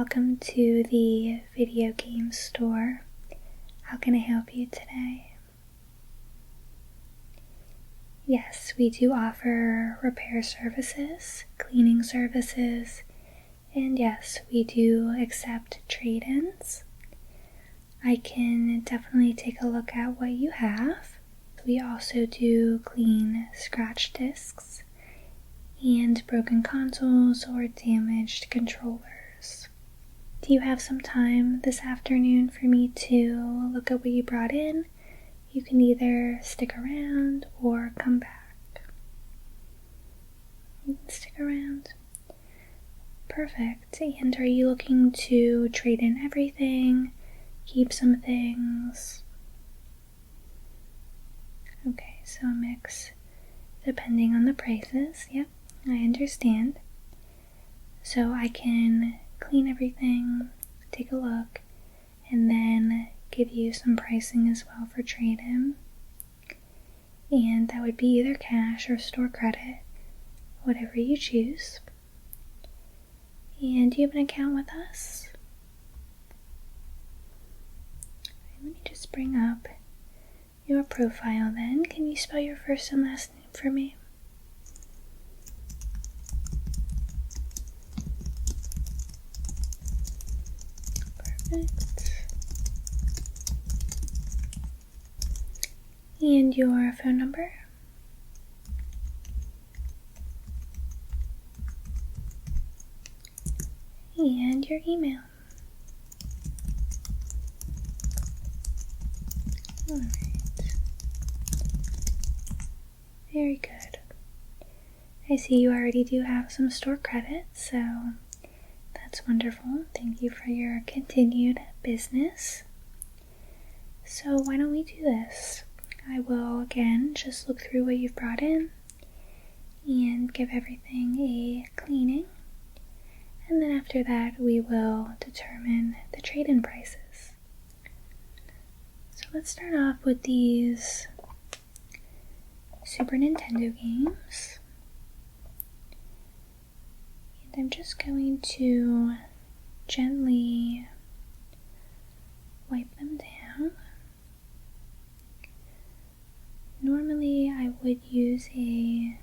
welcome to the video game store. How can I help you today? Yes, we do offer repair services, cleaning services, and yes, we do accept trade-ins. I can definitely take a look at what you have. We also do clean scratch discs and broken consoles or damaged controllers. Do you have some time this afternoon for me to look at what you brought in? You can either stick around or come back. You can stick around. Perfect. And are you looking to trade in everything? Keep some things? Okay, so a mix depending on the prices. Yep, I understand. So I can clean everything, take a look, and then give you some pricing as well for trade-in. And that would be either cash or store credit, whatever you choose. And do you have an account with us? Let me just bring up your profile then. Can you spell your first and last name for me? Perfect. And your phone number? And your email? Alright. Very good. I see you already do have some store credit, so that's wonderful. Thank you for your continued business. So why don't we do this? I will again just look through what you've brought in and give everything a cleaning. And then after that we will determine the trade-in prices. So let's start off with these Super Nintendo games. And I'm just going to gently wipe them down. Normally I would use a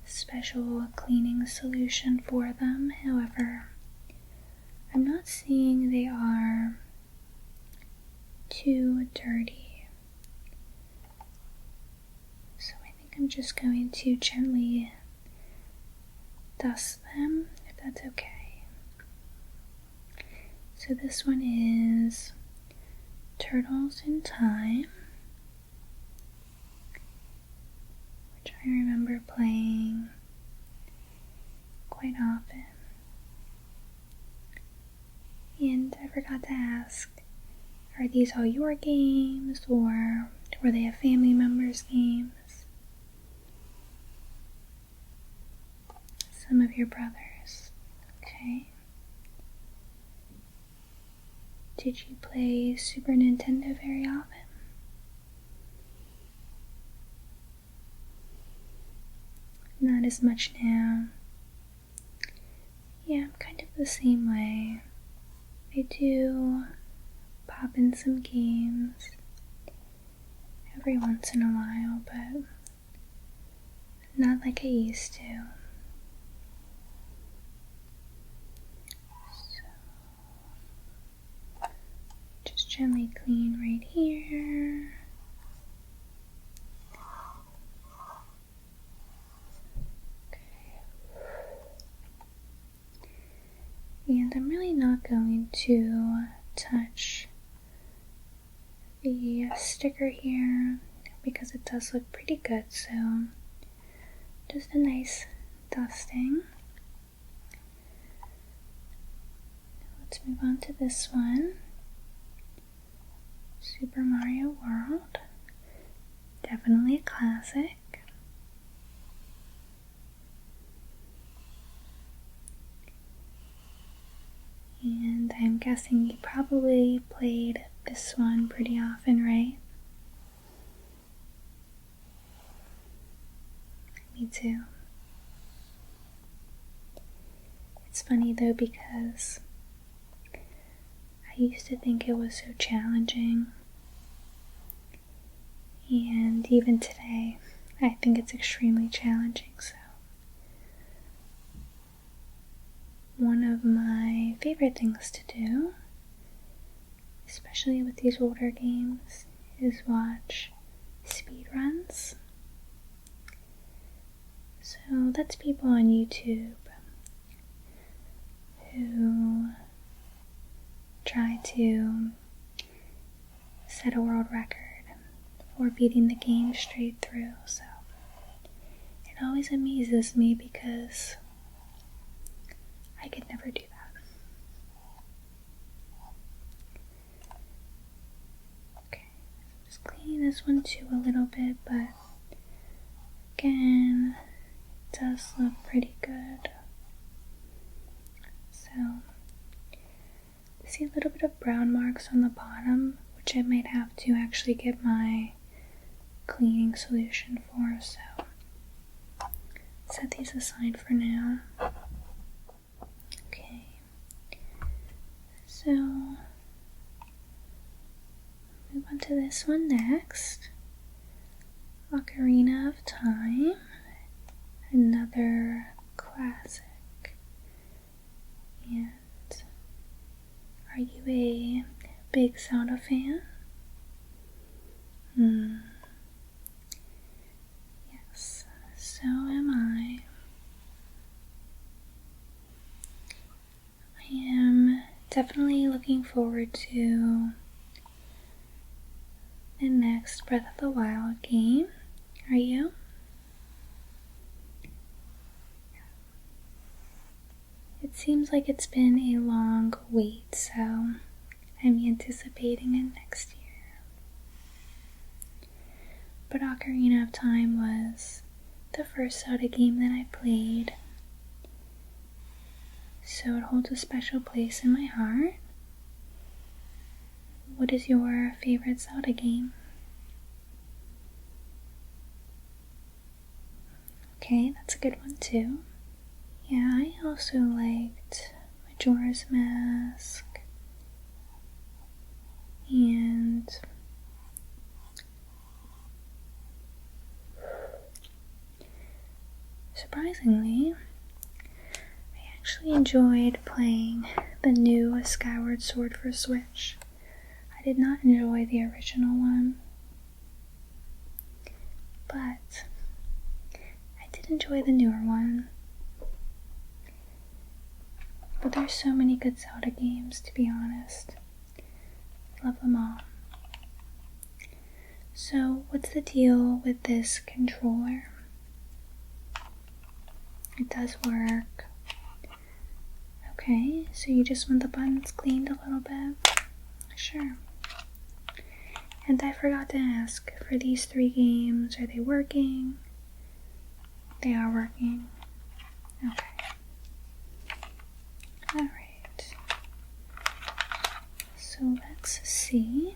special cleaning solution for them, however, I'm not seeing they are too dirty. So I think I'm just going to gently dust them, if that's okay. So this one is Turtles in Time, which I remember playing quite often. And I forgot to ask, are these all your games, or were they a family member's games? Some of your brothers. Okay. Did you play Super Nintendo very often? Not as much now. Yeah, I'm kind of the same way. I do pop in some games every once in a while, but not like I used to. So, just gently clean right here. And I'm really not going to touch the sticker here because it does look pretty good, so just a nice dusting. Let's move on to this one. Super Mario World. Definitely a classic. And I'm guessing you probably played this one pretty often, right? Me too. It's funny though because I used to think it was so challenging, and even today, I think it's extremely challenging. So, one of my favorite things to do, especially with these older games, is watch speedruns. So that's people on YouTube who try to set a world record for beating the game straight through. So it always amazes me because I could never do that. Okay, just cleaning this one too a little bit, but again, it does look pretty good. So, I see a little bit of brown marks on the bottom, which I might have to actually get my cleaning solution for, so set these aside for now. Okay, so move on to this one next. Ocarina of Time, another classic. And are you a big Zelda fan? Yes, so am I. I am definitely looking forward to the next Breath of the Wild game. Are you? It seems like it's been a long wait, so I'm anticipating it next year. But Ocarina of Time was the first Zelda game that I played, so it holds a special place in my heart. What is your favorite Zelda game? Okay, that's a good one too. Yeah, I also liked Majora's Mask and surprisingly, I actually enjoyed playing the new Skyward Sword for Switch. I did not enjoy the original one, but I did enjoy the newer one. But there's so many good Zelda games, to be honest. Love them all. So, what's the deal with this controller? It does work. Okay, so you just want the buttons cleaned a little bit? Sure. And I forgot to ask, for these 3 games, are they working? They are working. Okay. Alright, so let's see,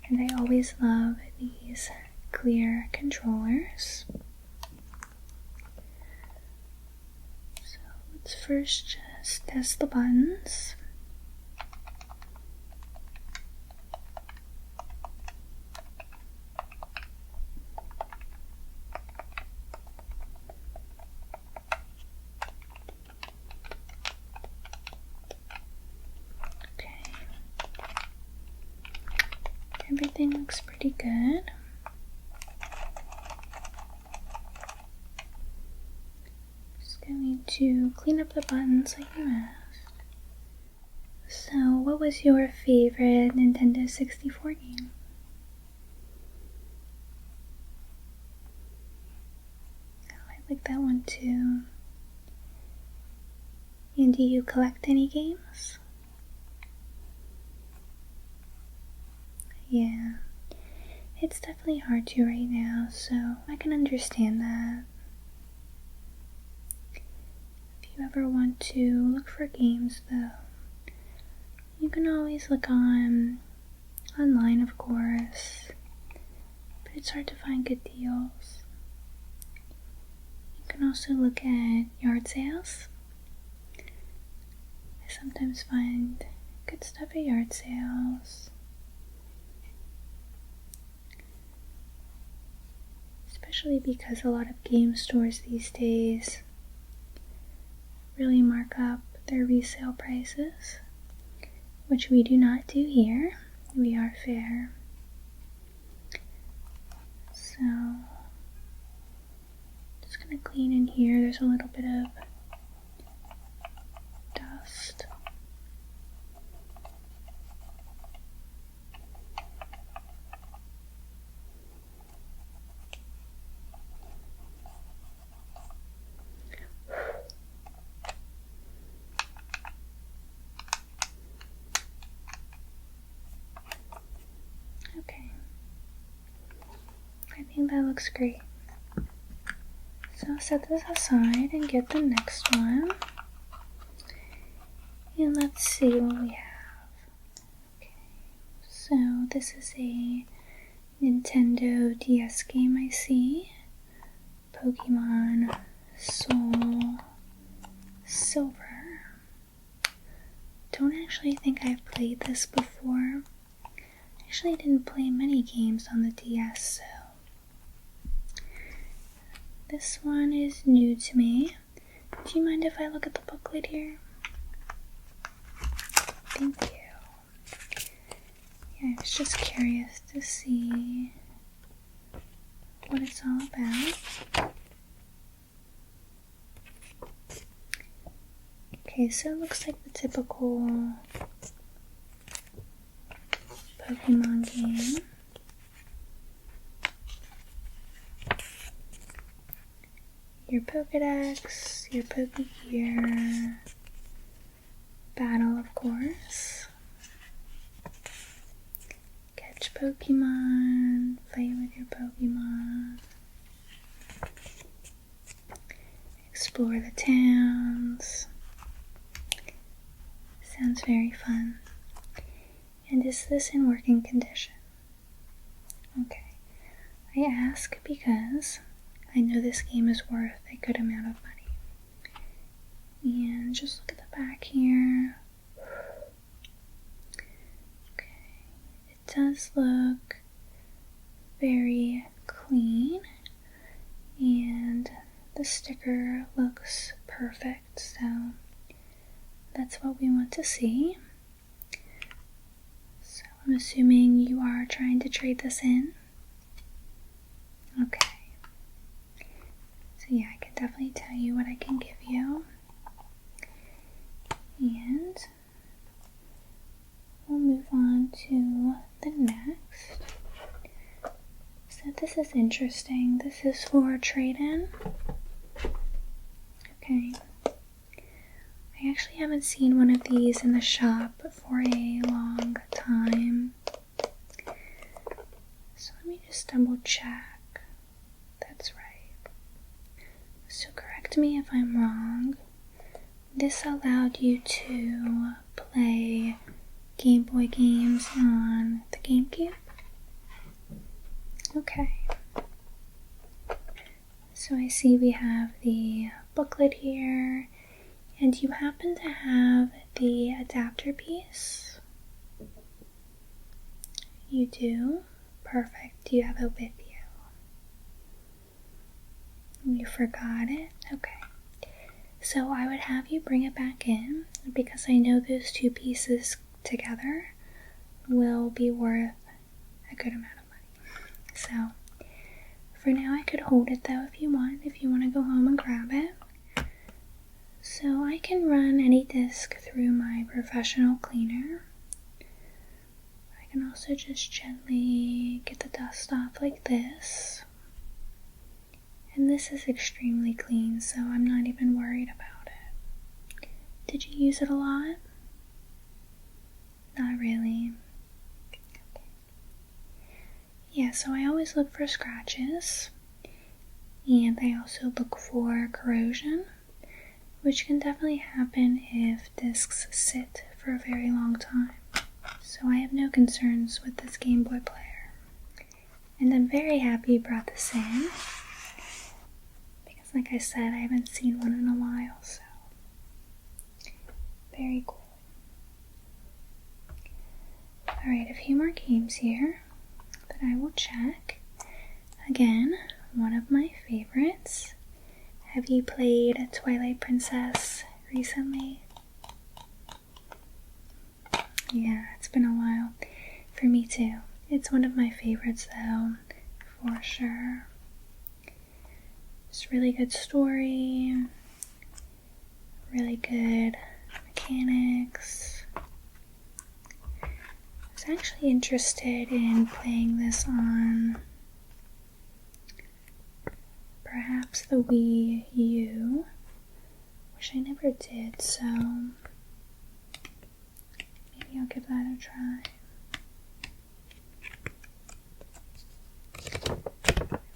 and I always love these clear controllers. So let's first just test the buttons. Everything looks pretty good. Just going to clean up the buttons like you asked. So, what was your favorite Nintendo 64 game? Oh, I like that one too. And do you collect any games? Yeah, it's definitely hard to right now, so I can understand that. If you ever want to look for games, though, you can always look online, of course, but it's hard to find good deals. You can also look at yard sales. I sometimes find good stuff at yard sales. Especially because a lot of game stores these days really mark up their resale prices, which we do not do here. We are fair. So, just gonna clean in here. There's a little bit of dust. Okay, I think that looks great. So I'll set this aside and get the next one. And let's see what we have. Okay, so this is a Nintendo DS game I see. Pokemon Soul Silver. Don't actually think I've played this before. Actually, I didn't play many games on the DS, so this one is new to me. Do you mind if I look at the booklet here? Thank you. Yeah, I was just curious to see what it's all about. Okay, so it looks like the typical Pokemon game. Your Pokedex, your Pokegear, battle of course, catch Pokemon, fight with your Pokemon, explore the towns. Sounds very fun. And is this in working condition? Okay. I ask because I know this game is worth a good amount of money. And just look at the back here. Okay. It does look very clean. And the sticker looks perfect, so that's what we want to see. So I'm assuming you are trying to trade this in. Okay. So yeah, I can definitely tell you what I can give you. And we'll move on to the next. So this is interesting. This is for trade-in. Okay. I actually haven't seen one of these in the shop for a long time. So let me just double check. That's right. So correct me if I'm wrong. This allowed you to play Game Boy games on the GameCube? Okay. So I see we have the booklet here. And you happen to have the adapter piece? You do? Perfect. You have it with you. You forgot it? Okay. So I would have you bring it back in because I know those two pieces together will be worth a good amount of money. So for now I could hold it though if you want to go home and grab it. So I can run any disc through my professional cleaner. I can also just gently get the dust off like this. And this is extremely clean, so I'm not even worried about it. Did you use it a lot? Not really. Okay. Yeah, so I always look for scratches. And I also look for corrosion, which can definitely happen if discs sit for a very long time. So I have no concerns with this Game Boy player. And I'm very happy you brought this in, because like I said, I haven't seen one in a while, so very cool. Alright, a few more games here that I will check. Again, one of my favorites. Have you played Twilight Princess recently? Yeah, it's been a while. For me too. It's one of my favorites though, for sure. It's really good story, really good mechanics. I was actually interested in playing this on perhaps the Wii U, which I never did, so maybe I'll give that a try.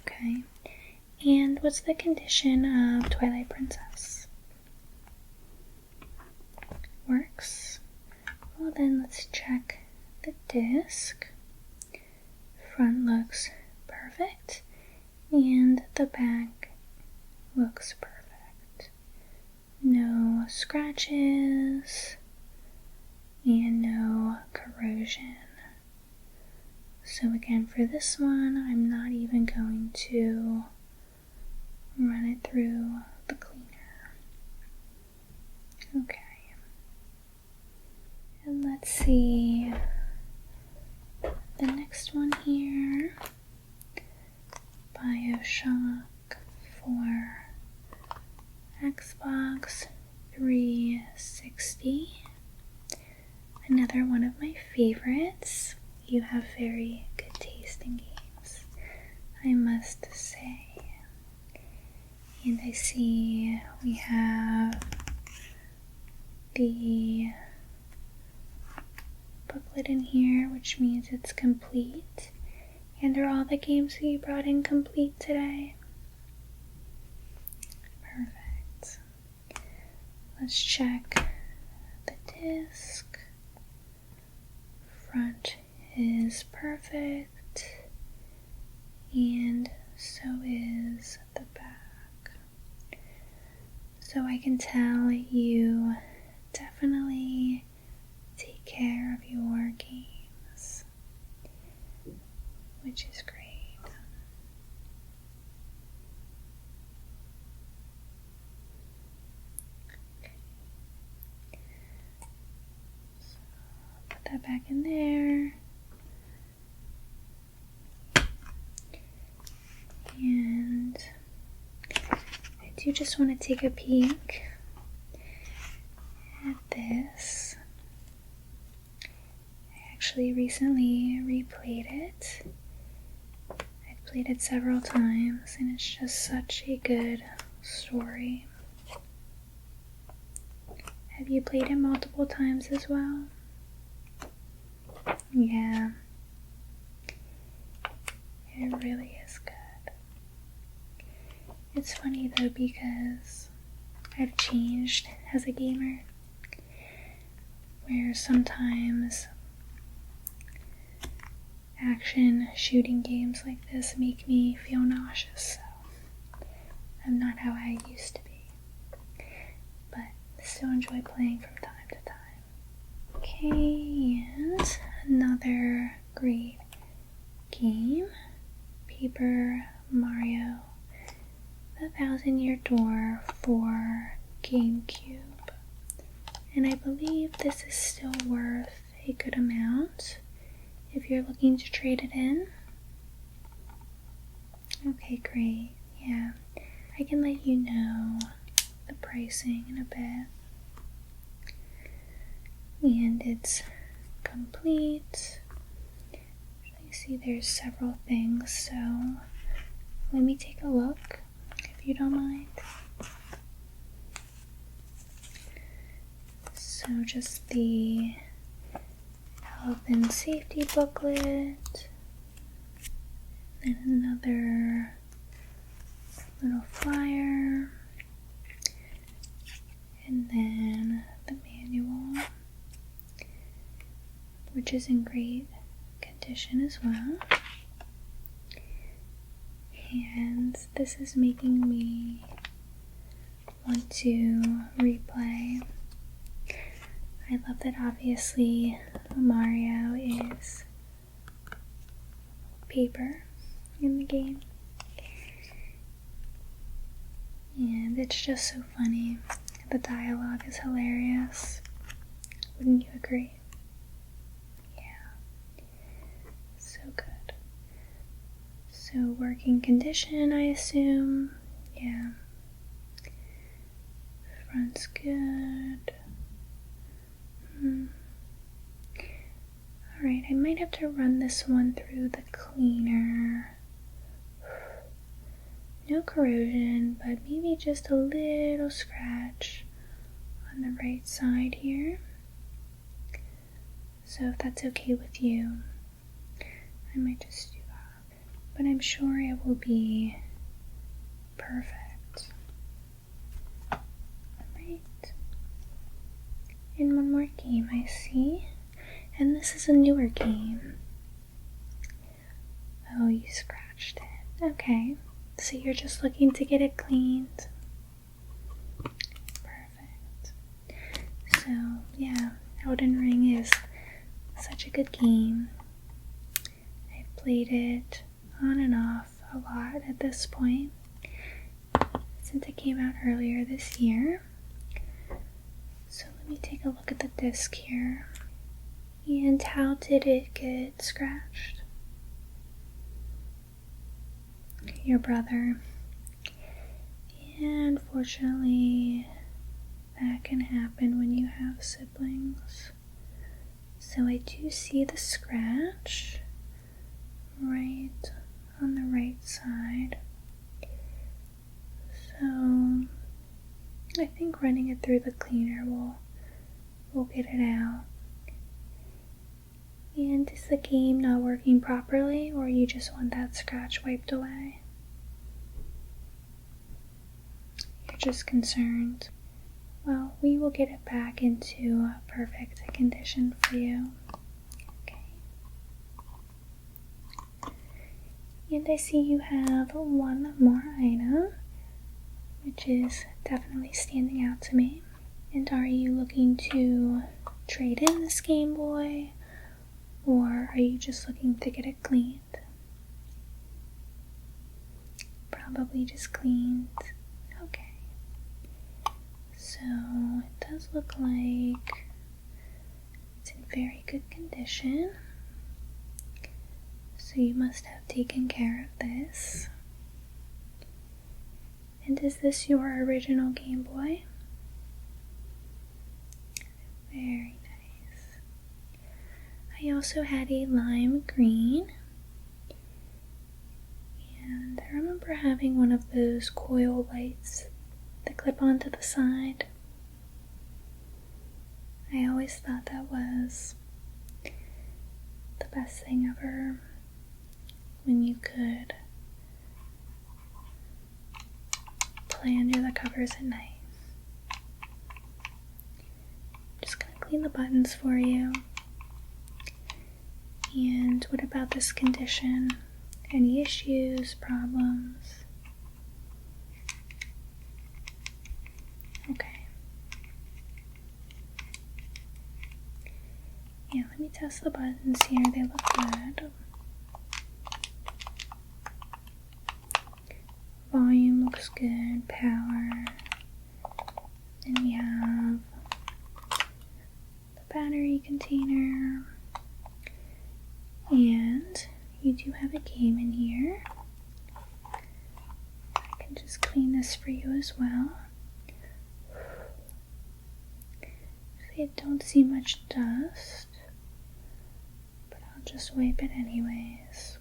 Okay, and what's the condition of Twilight Princess? Works. Well then, let's check the disc. Front looks perfect, and the back looks perfect. No scratches, and no corrosion. So again, for this one, I'm not even going to run it through the cleaner. Okay. And let's see the next one here. BioShock for Xbox 360. Another one of my favorites. You have very good taste in games, I must say. And I see we have the booklet in here, which means it's complete. And are all the games that you brought in complete today? Perfect. Let's check the disc. Front is perfect, and so is the back. So I can tell you definitely take care of your games, which is great. Okay. So put that back in there. And I do just want to take a peek at this. I actually recently replayed it. I've played it several times, and it's just such a good story. Have you played it multiple times as well? Yeah. It really is good. It's funny though, because I've changed as a gamer, where sometimes action shooting games like this make me feel nauseous, so I'm not how I used to be, but I still enjoy playing from time to time. Okay, and another great game, Paper Mario The Thousand-Year Door for GameCube. And I believe this is still worth a good amount if you're looking to trade it in. Okay, great. Yeah, I can let you know the pricing in a bit. And it's complete. I see there's several things, so let me take a look, if you don't mind. So just the health and safety booklet, and another little flyer, and then the manual, which is in great condition as well. And this is making me want to replay I love that obviously Mario is paper in the game. And it's just so funny. The dialogue is hilarious. Wouldn't you agree? Yeah. So good. So working condition, I assume. Yeah. Front's good. Alright, I might have to run this one through the cleaner. No corrosion, but maybe just a little scratch on the right side here. So if that's okay with you, I might just do that. But I'm sure it will be perfect. Alright. And one more game I see. And this is a newer game. Oh, you scratched it. Okay. So you're just looking to get it cleaned. Perfect. So, yeah, Elden Ring is such a good game. I've played it on and off a lot at this point, since it came out earlier this year. So let me take a look at the disc here. And how did it get scratched? Your brother. And fortunately, that can happen when you have siblings. So I do see the scratch right on the right side. So I think running it through the cleaner will get it out. And is the game not working properly, or you just want that scratch wiped away? You're just concerned. Well, we will get it back into a perfect condition for you. Okay. And I see you have one more item, which is definitely standing out to me. And are you looking to trade in this Game Boy, or are you just looking to get it cleaned? Probably just cleaned. Okay. So it does look like it's in very good condition. So you must have taken care of this. And is this your original Game Boy? Very nice. I also had a lime green. And I remember having one of those coil lights that clip onto the side. I always thought that was the best thing ever, when you could play under the covers at night. Just gonna clean the buttons for you. And what about this condition? Any issues, problems? Okay. Yeah, let me test the buttons here. They look good. Volume looks good. Power. Then we have the battery container. And you do have a game in here. I can just clean this for you as well. I don't see much dust, but I'll just wipe it anyways.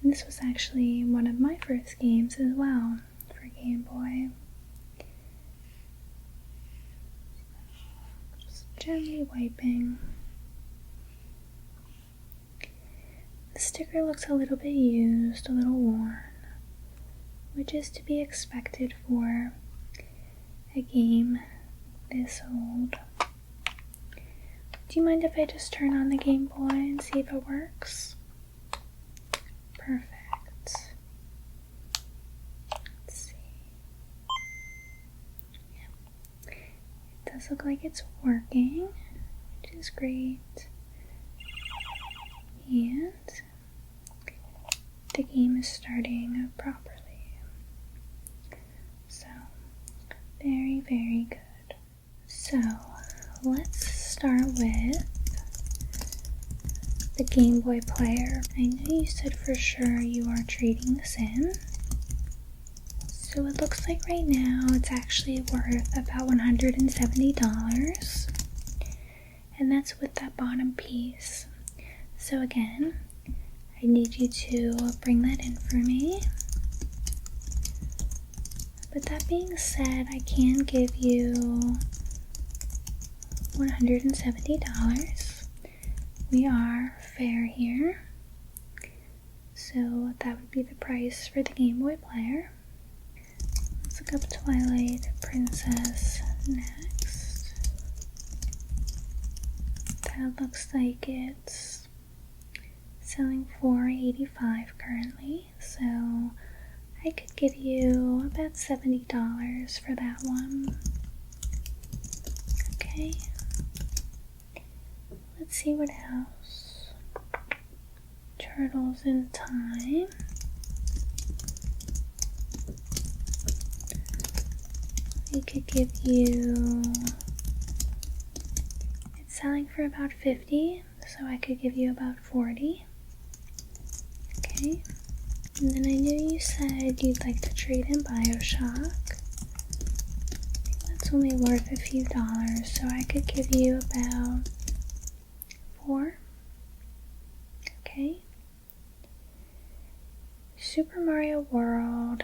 And this was actually one of my first games as well for Game Boy. Just gently wiping. The sticker looks a little bit used, a little worn, which is to be expected for a game this old. Do you mind if I just turn on the Game Boy and see if it works? Perfect. Let's see. Yeah. does look like it's working, which is great. And the game is starting properly. So, very, very good. So, let's start with the Game Boy player. I know you said for sure you are trading this in. So it looks like right now it's actually worth about $170. And that's with that bottom piece. So again, I need you to bring that in for me. But that being said, I can give you $170. We are fair here. So that would be the price for the Game Boy player. Let's look up Twilight Princess next. That looks like it's selling for $85 currently, so I could give you about $70 for that one. Okay. Let's see what else. Turtles in Time. We could give you, it's selling for about $50, so I could give you about $40. Okay. And then I knew you said you'd like to trade in BioShock. That's only worth a few dollars, so I could give you about $4. Okay. Super Mario World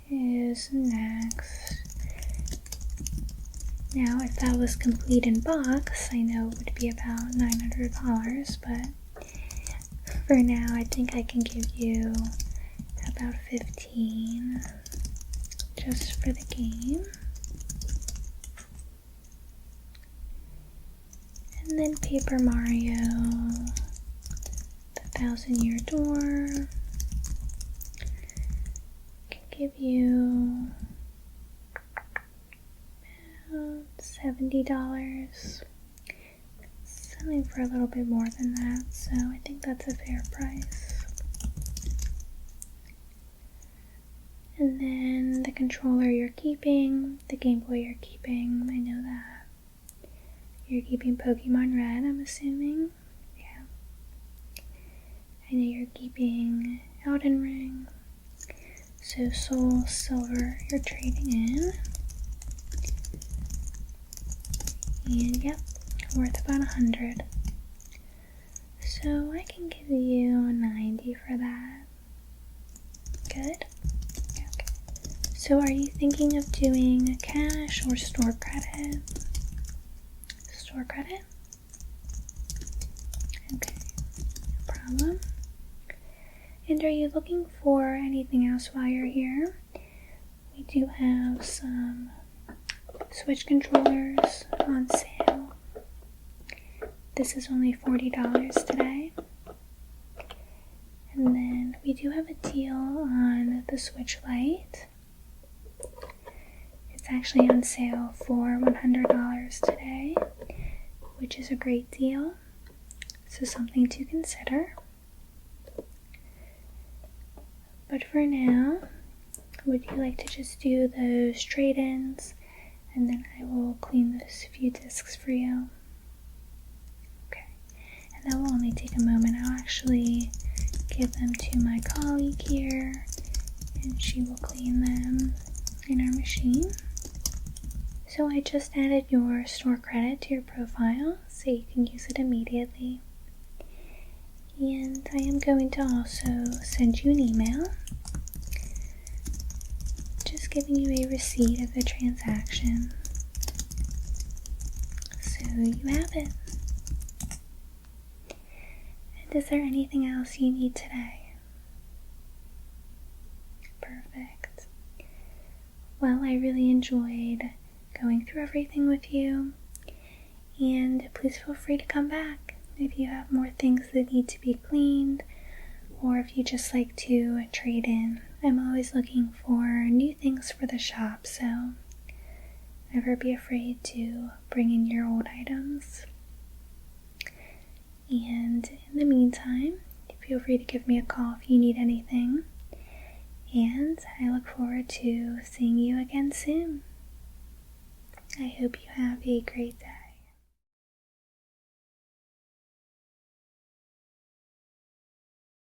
is next. Now, if that was complete in box, I know it would be about $900, but for now, I think I can give you about $15 just for the game. And then Paper Mario, the 1,000-Year Door, can give you about $70. Selling for a little bit more than that, so I think that's a fair price. And then the controller you're keeping, the Game Boy you're keeping, I know that. You're keeping Pokemon Red, I'm assuming. Yeah. I know you're keeping Elden Ring. So Soul Silver you're trading in. And yep, worth about $100. So I can give you $90 for that. Good? Okay. So are you thinking of doing cash or store credit? Store credit? Okay, no problem. And are you looking for anything else while you're here? We do have some Switch controllers on sale. This is only $40 today. And then we do have a deal on the Switch Lite. It's actually on sale for $100 today, which is a great deal. So something to consider. But for now, would you like to just do those trade-ins? And then I will clean those few discs for you. Okay. And that will only take a moment. I'll actually give them to my colleague here, and she will clean them in our machine. So I just added your store credit to your profile, so you can use it immediately. And I am going to also send you an email just giving you a receipt of the transaction. So you have it. And is there anything else you need today? Perfect. Well, I really enjoyed going through everything with you, and please feel free to come back if you have more things that need to be cleaned, or if you just like to trade in. I'm always looking for new things for the shop, so ever be afraid to bring in your old items. And in the meantime, feel free to give me a call if you need anything. And I look forward to seeing you again soon. I hope you have a great day.